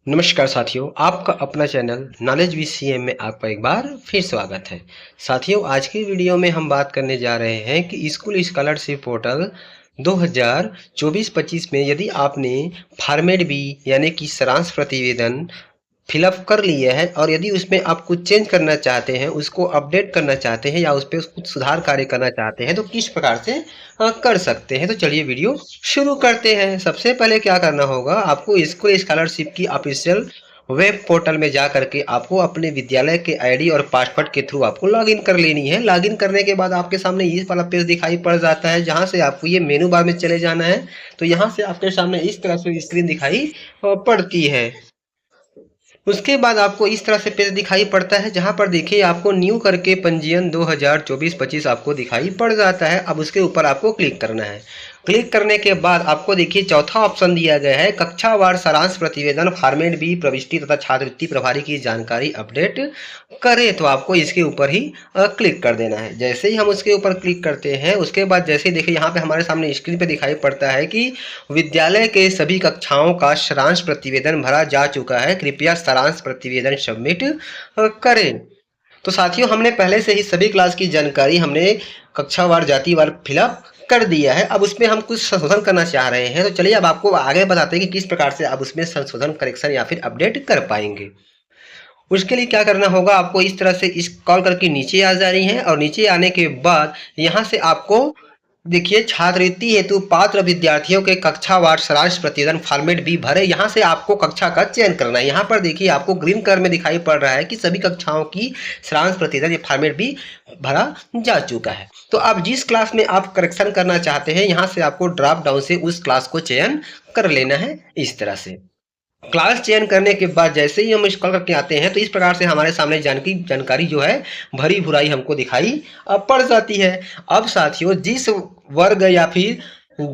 नमस्कार साथियों, आपका अपना चैनल नॉलेज विद सीएम में आपका एक बार फिर स्वागत है। साथियों, आज की वीडियो में हम बात करने जा रहे हैं कि स्कूल स्कॉलरशिप पोर्टल 2024-25 में यदि आपने फॉर्मेट बी यानी कि सारांश प्रतिवेदन फिलअप कर लिए हैं और यदि उसमें आप कुछ चेंज करना चाहते हैं, उसको अपडेट करना चाहते हैं या उस पे कुछ सुधार कार्य करना चाहते हैं, तो किस प्रकार से कर सकते हैं। तो चलिए वीडियो शुरू करते हैं। सबसे पहले क्या करना होगा, आपको स्कूल स्कॉलरशिप की ऑफिशियल वेब पोर्टल में जा करके आपको अपने विद्यालय के आईडी और पासवर्ड के थ्रू आपको लॉगिन कर लेनी है। लॉगिन करने के बाद आपके सामने ये वाला पेज दिखाई पड़ जाता है, जहां से आपको ये मेनू बार में चले जाना है। तो यहाँ से आपके सामने इस तरह से स्क्रीन दिखाई पड़ती है। उसके बाद आपको इस तरह से पेज दिखाई पड़ता है, जहां पर देखिए आपको न्यू करके पंजीयन 2024-25 आपको दिखाई पड़ जाता है। अब उसके ऊपर आपको क्लिक करना है। क्लिक करने के बाद आपको देखिए चौथा ऑप्शन दिया गया है, कक्षावार सारांश प्रतिवेदन फॉर्मेट बी प्रविष्टि तथा छात्रवृत्ति प्रभारी की जानकारी अपडेट करें। तो आपको इसके ऊपर ही क्लिक कर देना है। जैसे ही हम उसके ऊपर क्लिक करते हैं, उसके बाद जैसे ही देखिए यहाँ पे हमारे सामने स्क्रीन पे दिखाई पड़ता है कि विद्यालय के सभी कक्षाओं का सारांश प्रतिवेदन भरा जा चुका है, कृपया सारांश प्रतिवेदन सबमिट करें। तो साथियों, हमने पहले से ही सभी क्लास की जानकारी हमने कक्षावार जातिवार फिलअप कर दिया है। अब उसमें हम कुछ संशोधन करना चाह रहे हैं। तो चलिए अब आपको आगे बताते हैं कि किस प्रकार से आप उसमें संशोधन, करेक्शन या फिर अपडेट कर पाएंगे। उसके लिए क्या करना होगा, आपको इस तरह से स्क्रॉल करके नीचे आ जानी है और नीचे आने के बाद यहाँ से आपको देखिए छात्रवृत्ति हेतु पात्र विद्यार्थियों के कक्षावार सारांश प्रतिवेदन फॉर्मेट बी भरे। यहाँ से आपको कक्षा का चयन करना है। यहाँ पर देखिए आपको ग्रीन कलर में दिखाई पड़ रहा है कि सभी कक्षाओं की सारांश प्रतिवेदन फॉर्मेट बी भरा जा चुका है। तो अब जिस क्लास में आप करेक्शन करना चाहते हैं, यहाँ से आपको ड्रॉप डाउन से उस क्लास को चयन कर लेना है। इस तरह से क्लास चयन करने के बाद जैसे ही हम स्क्रॉल करके आते हैं, तो इस प्रकार से हमारे सामने जानकारी जो है भरी भुराई हमको दिखाई पड़ जाती है। अब साथियों, जिस वर्ग या फिर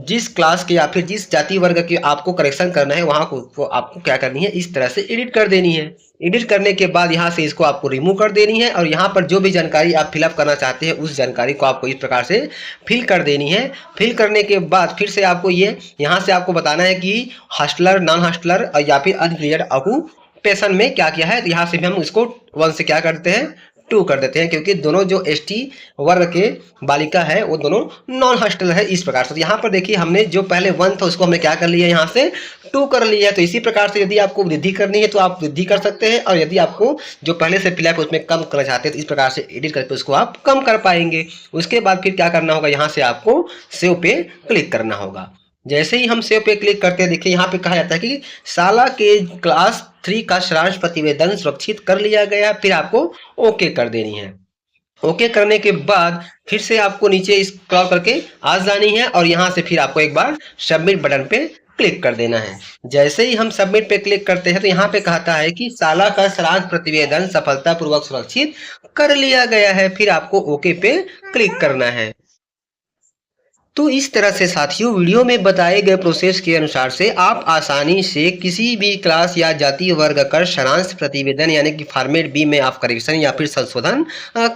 जिस क्लास के या फिर जिस जाति वर्ग के आपको करेक्शन करना है, वहां को आपको क्या करनी है, इस तरह से एडिट कर देनी है। एडिट करने के बाद यहाँ से इसको आपको रिमूव कर देनी है और यहाँ पर जो भी जानकारी आप फिलअप करना चाहते हैं, उस जानकारी को आपको इस प्रकार से फिल कर देनी है। फिल करने के बाद फिर से आपको ये यहाँ से आपको बताना है कि हॉस्टलर, नॉन हॉस्टलर या फिर अनक्लियर्ड ऑक्यूपेशन में क्या किया है। तो यहाँ से भी हम इसको 1 से क्या करते हैं, 2 कर देते हैं, क्योंकि दोनों जो एसटी वर्ग के बालिका है वो दोनों नॉन हॉस्टल है। इस प्रकार से तो यहाँ पर देखिए हमने जो पहले 1 था उसको हमने क्या कर लिया, यहाँ से 2 कर लिया है। तो इसी प्रकार से यदि आपको वृद्धि करनी है तो आप वृद्धि कर सकते हैं, और यदि आपको जो पहले से फिलअप उसमें कम करना चाहते हैं, तो इस प्रकार से एडिट करके उसको आप कम कर पाएंगे। उसके बाद फिर क्या करना होगा, यहाँ से आपको सेव पे क्लिक करना होगा। जैसे ही हम सेव पे क्लिक करते हैं, देखिए यहाँ पे कहा जाता है कि शाला के क्लास 3 का सारांश प्रतिवेदन सुरक्षित कर लिया गया। फिर आपको ओके कर देनी है। ओके करने के बाद फिर से आपको नीचे स्क्रॉल करके आ जानी है और यहाँ से फिर आपको एक बार सबमिट बटन पे क्लिक कर देना है। जैसे ही हम सबमिट पे क्लिक करते हैं, तो यहाँ पे कहता है कि शाला का सारांश प्रतिवेदन सफलतापूर्वक सुरक्षित कर लिया गया है। फिर आपको ओके पे क्लिक करना है। तो इस तरह से साथियों, वीडियो में बताए गए प्रोसेस के अनुसार से आप आसानी से किसी भी क्लास या जाति वर्ग कर सारांश प्रतिवेदन यानी कि फॉर्मेट बी में आप करेक्शन या फिर संशोधन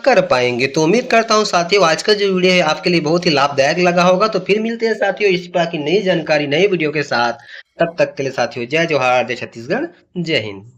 कर पाएंगे। तो उम्मीद करता हूं साथियों, आज का जो वीडियो है आपके लिए बहुत ही लाभदायक लगा होगा। तो फिर मिलते हैं साथियों इस प्रकार की नई जानकारी नई वीडियो के साथ। तब तक के लिए साथियों, जय जोहार, जय छत्तीसगढ़, जय हिंद।